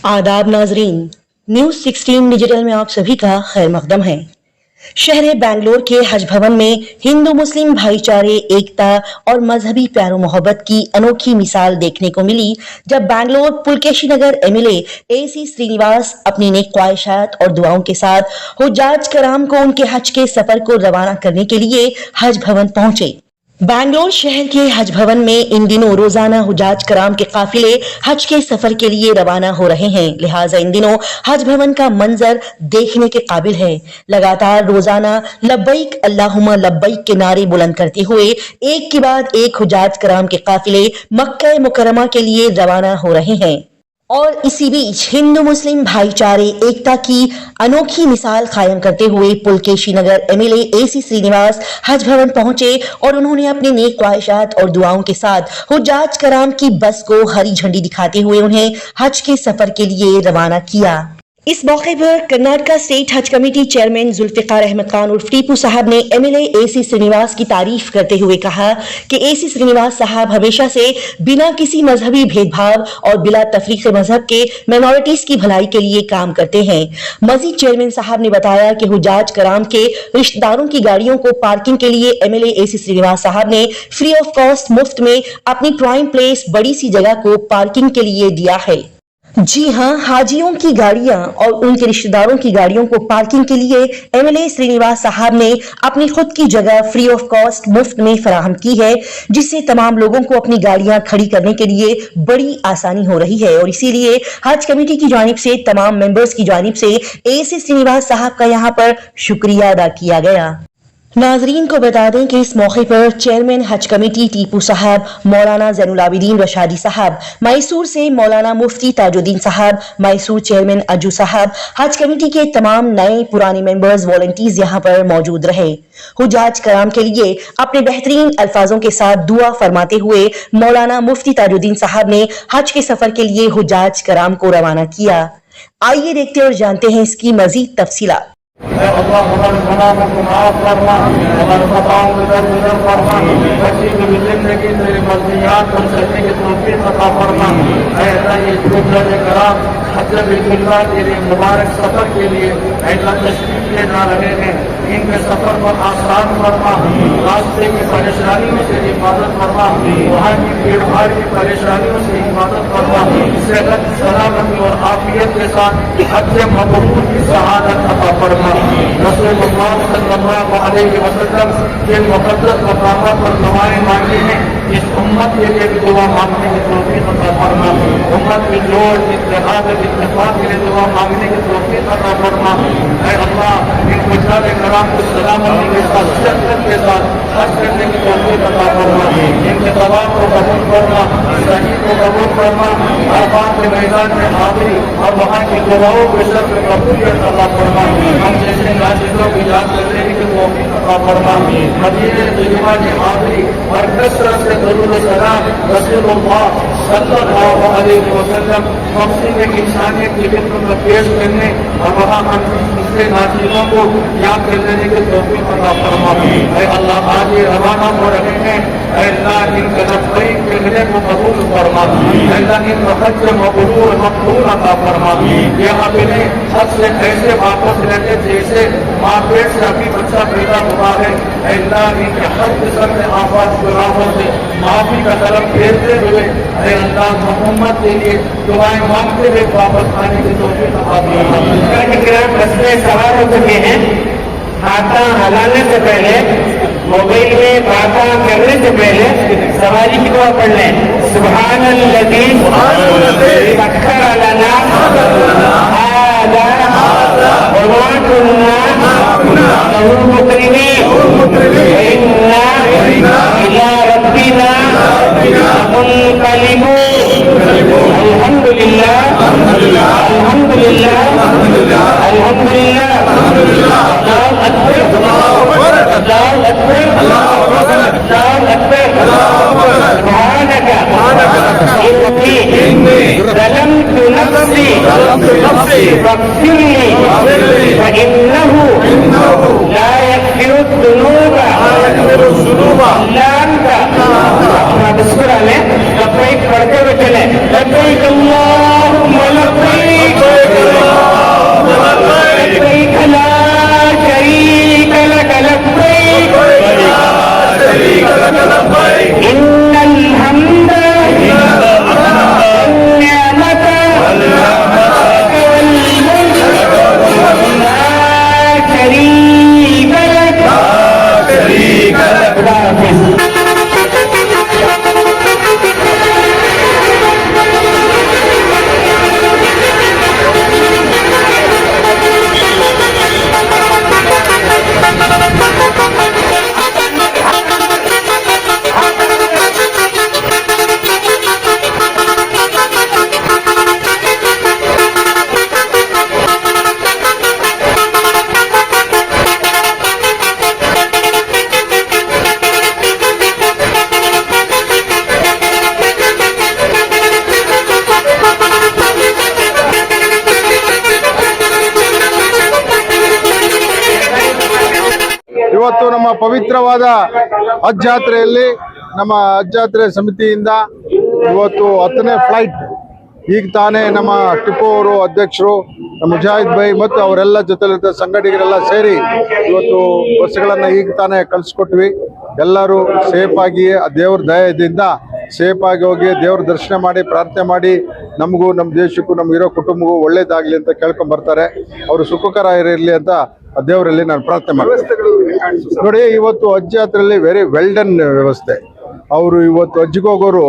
आदाब नाजरीन, news 16 digital में आप सभी का खैर मकदम है। शहर बैंगलोर के हज भवन में हिंदू मुस्लिम भाईचारे, एकता और मजहबी प्यारो मोहब्बत की अनोखी मिसाल देखने को मिली जब बैंगलोर पुलकेशी नगर एमएलए एसी श्रीनिवास अपनी नेक ख्वाहिशात और दुआओं के साथ हुज्जाज कराम को उनके हज के सफर को रवाना करने के लिए हज भवन पहुंचे। बैंगलोर शहर के हज भवन में इन दिनों रोजाना हुज्जाज कराम के काफिले हज के सफर के लिए रवाना हो रहे हैं, लिहाजा इन दिनों हज भवन का मंजर देखने के काबिल है। लगातार रोजाना लब्बैक अल्लाहुम्मा लब्बैक के नारे बुलंद करते हुए एक के बाद एक हुज्जाज कराम के काफिले मक्का मुकर्रमा के लिए रवाना हो रहे हैं और इसी बीच हिंदू मुस्लिम भाईचारे, एकता की अनोखी मिसाल कायम करते हुए पुलकेशी नगर एमएलए एसी श्रीनिवास हज भवन पहुंचे और उन्होंने अपने नेक ख्वाहिशात और दुआओं के साथ हुज्जाज कराम की बस को हरी झंडी दिखाते हुए उन्हें हज के सफर के लिए रवाना किया। इस मौके पर कर्नाटका स्टेट हज कमेटी चेयरमैन जुल्फिकार अहमद खान उर्फ टीपू साहब ने एमएलए एसी श्रीनिवास की तारीफ करते हुए कहा कि एसी श्रीनिवास साहब हमेशा से बिना किसी मजहबी भेदभाव और बिला तफरीक मजहब के माइनॉरिटीज की भलाई के लिए काम करते हैं। मजीद चेयरमैन साहब ने बताया कि हुज्जाज कराम के रिश्तेदारों की गाड़ियों को पार्किंग के लिए एमएलए एसी श्रीनिवास साहब ने फ्री ऑफ कॉस्ट मुफ्त में अपनी प्राइम प्लेस बड़ी सी जगह को पार्किंग के लिए दिया है। जी हां, हाजियों की गाड़ियां और उनके रिश्तेदारों की गाड़ियों को पार्किंग के लिए एमएलए श्रीनिवास साहब ने अपनी खुद की जगह फ्री ऑफ कॉस्ट मुफ्त में फराहम की है, जिससे तमाम लोगों को अपनी गाड़ियां खड़ी करने के लिए बड़ी आसानी हो रही है और इसीलिए हज कमेटी की जानिब से तमाम मेंबर्स की जानिब से एसी श्रीनिवास साहब का यहां पर शुक्रिया अदा किया गया। नाजरीन को बता दें कि इस मौके पर चेयरमैन हज कमेटी टीपू साहब, मौलाना जैनुल आबिदीन रशादी साहब, मैसूर से मौलाना मुफ्ती ताजुद्दीन साहब, मैसूर चेयरमैन अज्जू साहब, हज कमेटी के तमाम नए पुराने मेंबर्स, वॉलंटियर्स यहां पर मौजूद रहे। हुज्जाज कराम के लिए अपने बेहतरीन अल्फाजों के साथ दुआ फरमाते हुए मौलाना मुफ्ती ताजुद्दीन साहब ने हज के सफर के लिए हुज्जाज कराम को रवाना किया। आइए देखते और जानते हैं इसकी मजीद तफसीलात। अल्लाह हमारे गुनाहों को माफ फरमा, हमारे खताओं को दरगुजर फरमा, बच्ची की जिंदगी तेरी मर्जियात पर चलने की तौफीक अता फरमा। ऐ अल्लाह ये हुज्जाज कराम हज बिल्कुल्लाह के लिए मुबारक सफर के लिए अल्लाह तशरीफ ले जा रहे हैं, इनके सफर को आसान फरमा, रास्ते की परेशानियों से हिफाजत फरमा, वहाँ की भीड़ भाड़ की परेशानियों से हिफाजत फरमा, सेहत सलामती और आफियत के साथ हज मकबूल की शहादत अता फरमा। रसूलुल्लाह सल्लल्लाहु अलैहि वसल्लम के मुक़द्दस मक़ामात पर दुआएं मांगी हैं, इस उम्मत के लिए भी दुआ मांगने की तौफीक अता फरमा। उम्मत की जोड़, इत्तेहाद, इत्तेफाक के लिए दुआ मांगने की तौफीक अता फरमा। ऐ अल्लाह इन हुज्जाज कराम को सलामती के साथ, शक्कर के साथ हज करने की तौफीक अता फरमा। इनके तवाफ को कबूल फरमा, सही को कबूल फरमा, अरफात के मैदान में हाजिरी और वहाँ की दुआओं के शर्त कबूलियत अता फरमा। हम जैसे नाज़िरों की याद करने की तौफीक अता फरमा। मदीने तैयबा की हाजिरी और कसरत से दरूद सलाम रसूलुल्लाह सल्लल्लाहु अलैहि वसल्लम मकसद इंसानियत की खिदमत में पेश करने और वहाँ हम दूसरे नाज़िरों को याद कर लेने की तौफीक अता फरमा। ऐ अल्लाह आज ये रवाना हो रहे हैं, ऐ अल्लाह इनके लब्बैक कहने को कबूल फरमा, ऐ अल्लाह इन हज मकबूल मकबूल अता फरमा। ये अपने हज से ऐसे वापस रहते जैसे माँ पेट से अभी बच्चा पैदा हुआ है। ऐ अल्लाह इनके हर किस्म के आफात गुनाहों से माफी का तरफ फेरते हुए ऐ अल्लाह मोहम्मद के लिए दुआएं मांगते हुए वापस आने की तौफीक अता फरमा। बस में सवार हो चुके हैं, खाता हलाने से पहले, मोबाइल में खाता करने से पहले सवारी की दुआ पढ़ लें। सुब्हानल्लज़ी सख्खर लना हाज़ा वमा कुन्ना लहू मुक़रिनीन वइन्ना इला रब्बिना मुनक़लिबून। अल्हम्दुलिल्लाह अल्हम्दुलिल्लाह अल्हम्दुलिल्लाह अल्लाहु अकबर अल्लाहु अकबर अल्लाहु अकबर सुब्हानक इन्नी ज़लमतु नफ्सी फग़फ़िरली फ़इन्नहु ला यग़फ़िरु ज़ुनूबा इल्ला अंता। अपना बिस्मिल्लाह में लब्बैक पढ़ते हुए चले। लब्बैक अल्लाहुम्मा लब्बैक innal hamda ni'mata wal mulk la sharika lak. ಇವತ್ತು ನಮ್ಮ ಪವಿತ್ರವಾದ ಹಜ್ ಜಾತ್ರೆಯಲ್ಲಿ ನಮ್ಮ ಹಜ್ ಜಾತ್ರೆ ಸಮಿತಿಯಿಂದ ಇವತ್ತು 10ನೇ ಫ್ಲೈಟ್ ಈಗ ತಾನೇ ನಮ್ಮ ಟಿಪ್ಪು ಅವರು ಅಧ್ಯಕ್ಷರು ಮುಜಾಹಿದ್ ಬೈ ಮತ್ತು ಅವರೆಲ್ಲ ಜೊತೆಲಿದ್ದ ಸಂಘಟಕರೆಲ್ಲ ಸೇರಿ ಇವತ್ತು ಬಸ್ಗಳನ್ನು ಈಗ ತಾನೇ ಕಳಿಸ್ಕೊಟ್ವಿ. ಎಲ್ಲರೂ ಸೇಫ್ ಆಗಿ ದೇವ್ರ ದಯದಿಂದ ಸೇಫ್ ಆಗಿ ಹೋಗಿ ದೇವ್ರ ದರ್ಶನ ಮಾಡಿ ಪ್ರಾರ್ಥನೆ ಮಾಡಿ ನಮಗೂ ನಮ್ಮ ದೇಶಕ್ಕೂ ನಮಗಿರೋ ಕುಟುಂಬಗೂ ಒಳ್ಳೇದಾಗಲಿ ಅಂತ ಕೇಳ್ಕೊಂಡ್ ಬರ್ತಾರೆ. ಅವರು ಸುಖಕರ ಇರಲಿ ಅಂತ ದೇವರಲ್ಲಿ ನಾನು ಪ್ರಾರ್ಥನೆ ಮಾಡ್ತೀನಿ. ನೋಡಿ, ಇವತ್ತು ಹಜ್ ಜಾತ್ರೆಯಲ್ಲಿ ವೆರಿ ವೆಲ್ ಡನ್ ವ್ಯವಸ್ಥೆ. ಅವರು ಇವತ್ತು ಹಜ್ಜಿಗೆ ಹೋಗೋರು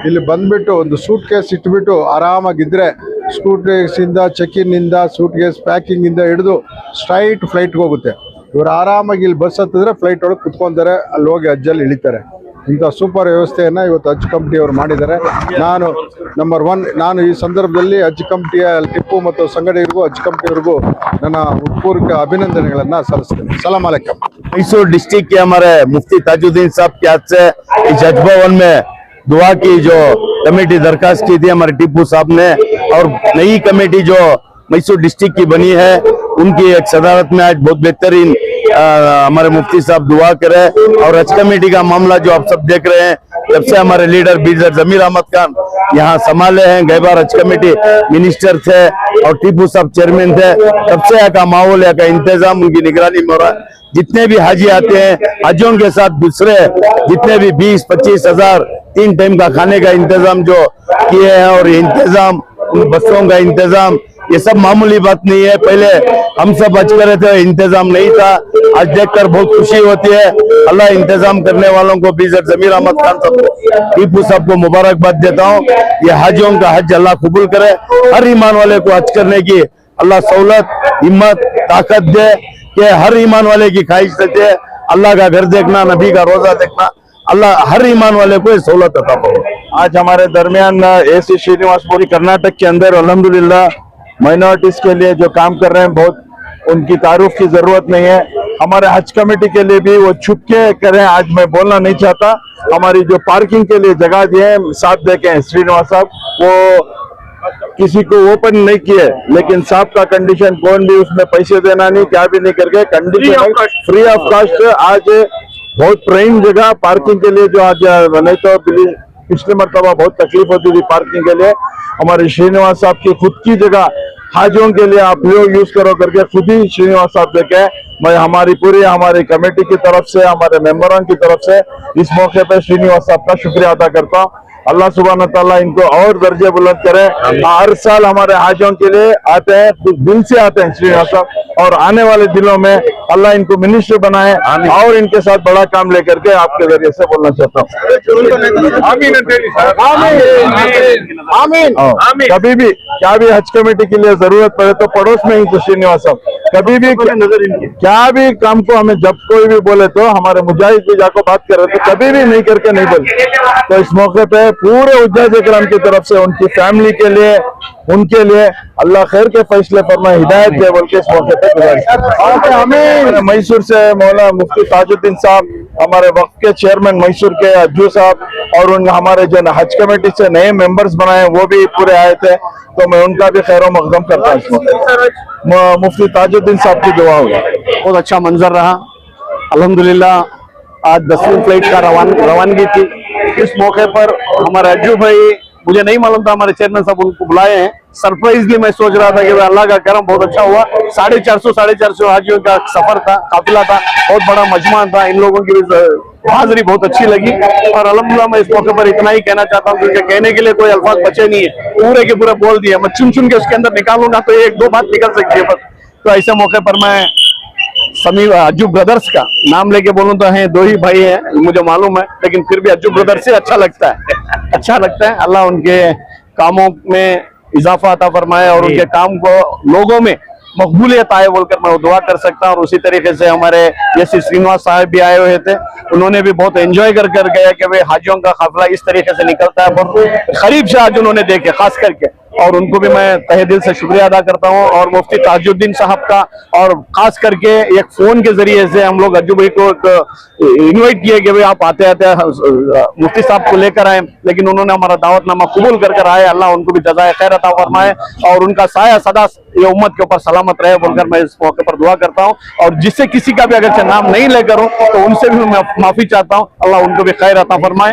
ಇಲ್ಲಿ ಬಂದ್ಬಿಟ್ಟು ಒಂದು ಸೂಟ್ ಕೇಸ್ ಇಟ್ಬಿಟ್ಟು ಆರಾಮಾಗಿದ್ದರೆ ಸೂಟ್ ಕೇಸಿಂದ ಚೆಕ್ಇನ್ನಿಂದ ಸೂಟ್ ಕೇಸ್ ಪ್ಯಾಕಿಂಗಿಂದ ಹಿಡಿದು ಸ್ಟ್ರೈಟ್ ಫ್ಲೈಟ್ಗೆ ಹೋಗುತ್ತೆ. ಇವರು ಆರಾಮಾಗಿ ಇಲ್ಲಿ ಬಸ್ ಹತ್ತಿದ್ರೆ ಫ್ಲೈಟ್ ಒಳಗೆ ಕುತ್ಕೊಂತಾರೆ, ಅಲ್ಲಿ ಹೋಗಿ ಹಜ್ಜಲ್ಲಿ ಇಳಿತಾರೆ. ಇಂಥ ಸೂಪರ್ ವ್ಯವಸ್ಥೆಯನ್ನು ಇವತ್ತು ಹಜ್ ಕಮಿಟಿಯವರು ಮಾಡಿದ್ದಾರೆ. ನಾನು ನಂಬರ್ 1 ನಾನು ಈ ಸಂದರ್ಭದಲ್ಲಿ ಹಜ್ ಕಮಿಟಿಯ ಟಿಪ್ಪು ಮತ್ತು ಸಂಘಟಕರಿಗೂ ಹಜ್ ಕಮಿಟಿಯವರಿಗೂ ನನ್ನ ಹೃತ್ಪೂರ್ವಕ ಅಭಿನಂದನೆಗಳನ್ನು ಸಲ್ಲಿಸ್ತೇನೆ. ಸಲಾಮ್ ಅಲೈಕಂ. मैसूर डिस्ट्रिक्ट के हमारे मुफ्ती ताजुद्दीन साहब के हाथ से इस हज भवन में दुआ की जो कमेटी दरखास्त की थी हमारे टिप्पू साहब ने, और नई कमेटी जो मैसूर डिस्ट्रिक्ट की बनी है उनकी एक सदारत में आज बहुत बेहतरीन हमारे मुफ्ती साहब दुआ करे। और हज कमेटी का मामला जो आप सब देख रहे हैं, जब से हमारे लीडर बीजर जमीर अहमद खान यहाँ संभाले हैं, गई बार हज कमेटी मिनिस्टर थे और टिप्पू साहब चेयरमैन थे, तब से यहाँ का माहौल, यहाँ का इंतजाम उनकी निगरानी में हो रहा है। जितने भी हाजी आते हैं, हाजियों के साथ दूसरे जितने भी 20-25 हजार 3 टाइम का खाने का इंतजाम जो किए हैं, और ये इंतजाम बसों का इंतजाम, ये सब मामूली बात नहीं है। पहले हम सब हज करे थे, इंतजाम नहीं था। आज देखकर बहुत खुशी होती है। अल्लाह इंतजाम करने वालों को बीजर जमीर अहमद खान साहब को, टीपू साहब को मुबारकबाद देता हूँ। ये हाजियों का हज अल्लाह कबूल करे। हर ईमान वाले को हज करने की अल्लाह सहूलत, हिम्मत, ताकत दे कि हर ईमान वाले की ख्वाहिश रहती है अल्लाह का घर देखना, नबी का रोजा देखना। अल्लाह हर ईमान वाले को सहूलत अता फरमाए। आज हमारे दरमियान AC श्रीनिवासपुरी कर्नाटक के अंदर अल्हम्दुलिल्लाह माइनॉरिटीज के लिए जो काम कर रहे हैं, बहुत उनकी तारुफ की जरूरत नहीं है। हमारे हज कमेटी के लिए भी वो छुप के करें, आज मैं बोलना नहीं चाहता। हमारी जो पार्किंग के लिए जगह दिए हैं, साथ देखे श्रीनिवास साहब, वो किसी को ओपन नहीं किए, लेकिन साहब का कंडीशन कौन भी उसमें पैसे देना नहीं, क्या भी नहीं करके कंडीशन फ्री ऑफ कास्ट आज बहुत प्राइम जगह पार्किंग के लिए जो आज नहीं तो पिछले मरतबा बहुत तकलीफ होती थी पार्किंग के लिए। हमारे श्रीनिवास साहब की खुद की जगह हाजियों के लिए आप लोग यूज करो करके खुद ही श्रीनिवास साहब देखे। मैं हमारी पूरी हमारी कमेटी की तरफ से, हमारे मेंबरों की तरफ से इस मौके पे श्रीनिवास साहब का शुक्रिया अदा करता हूँ। अल्लाह सुब्हान तआला इनको और दर्जे बुलंद करे। हर साल हमारे हाजियों के लिए आते हैं, दिल से आते हैं श्रीनिवास साहब, और आने वाले दिनों में अल्लाह इनको मिनिस्टर बनाए और इनके साथ बड़ा काम लेकर के आपके जरिए से बोलना चाहता हूँ। आमीन। कभी भी क्या भी हज कमेटी के लिए जरूरत पड़े तो पड़ोस में ही तो श्रीनिवास साहब कभी भी क्या भी काम को हमें जब कोई भी बोले तो हमारे मुजाहिद भी जाको बात कर रहे तो कभी भी नहीं करके नहीं बोले। तो इस मौके पे पूरे उज्जाज इकराम की तरफ से उनकी फैमिली के लिए, उनके लिए अल्लाह खैर के फैसले फरमाए, हिदायत दे बोल के इस मौके पे गुजारिश। मैसूर से मौलाना मुफ्ती ताजुद्दीन साहब, हमारे वक्फ के चेयरमैन मैसूर के अज्जू साहब, और उन हमारे जो हज कमेटी से नए मेंबर्स बनाए वो भी पूरे आए थे, तो मैं उनका भी खैर मकदम करता हूँ। मुफ्ती ताजुद्दीन साहब की दुआ होगा। बहुत अच्छा मंजर रहा अल्हम्दुलिल्लाह। आज 10वीं फ्लाइट का रवानगी थी। इस मौके पर हमारे अज्जू भाई मुझे नहीं मालूम था, हमारे चेयरमैन साहब उनको बुलाए हैं। सरप्राइजली मैं सोच रहा था कि अल्लाह का करम बहुत अच्छा हुआ। 450 हाजियों का सफर था, काफिला था, बहुत बड़ा मजमा था। इन लोगों की भी हाजिरी बहुत अच्छी लगी और अल्हम्दुलिल्लाह मैं इस मौके पर इतना ही कहना चाहता हूँ, क्योंकि कहने के लिए कोई अल्फाज बचे नहीं है, पूरे के पूरे बोल दिए। मैं चुन चुन के उसके अंदर निकालूंगा तो एक दो बात निकल सकती है बस। तो ऐसे मौके पर मैं समीर अज्जू ब्रदर्स का नाम लेके बोलूं तो हैं, दो ही भाई हैं मुझे मालूम है, लेकिन फिर भी अज्जू ब्रदर्स से अच्छा लगता है। अच्छा लगता है। अल्लाह उनके कामों में इजाफा अता फरमाए और उनके काम को लोगों में मकबूलियत आए बोलकर मैं दुआ कर सकता हूँ। और उसी तरीके से हमारे जैसे श्रीनिवास साहब भी आए हुए थे, उन्होंने भी बहुत एंजॉय कर गया कि भाई हाजियों का काफिला इस तरीके से निकलता है। बहुत करीब से आज उन्होंने देखे खास करके, और उनको भी मैं तहे दिल से शुक्रिया अदा करता हूँ। और मुफ्ती ताजुद्दीन साहब का, और खास करके एक फोन के जरिए से हम लोग अज्जू भाई को इन्वाइट किए कि भाई आप आते आते मुफ्ती साहब को लेकर आए, लेकिन उन्होंने हमारा दावतनामा कबूल कर आए। अल्लाह उनको भी जज़ाए खैर अता फरमाए और उनका साया सदा ये उम्मत के ऊपर सलामत रहे बोलकर मैं इस मौके पर दुआ करता हूँ। और जिससे किसी का भी अगर नाम नहीं लेकर हूँ तो उनसे भी मैं माफी चाहता हूँ। अल्लाह उनको भी खैर अता फरमाए।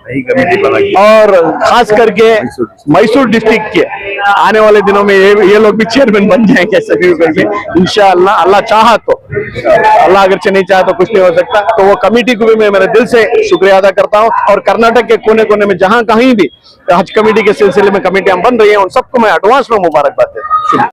और खास करके मैसूर डिस्ट्रिक्ट के आने वाले दिनों में ये लोग भी चेयरमैन बन जाएंगे सभी करके इंशाअल्लाह। अल्लाह चाहा तो, अल्लाह अगर नहीं चाहे तो कुछ नहीं हो सकता। तो वो कमेटी को भी मैं मेरे दिल से शुक्रिया अदा करता हूँ। और कर्नाटक के कोने कोने में जहां कहीं भी हज कमेटी के सिलसिले में कमेटियां बन रही हैं, उन सबको मैं एडवांस में मुबारकबाद देता हूँ।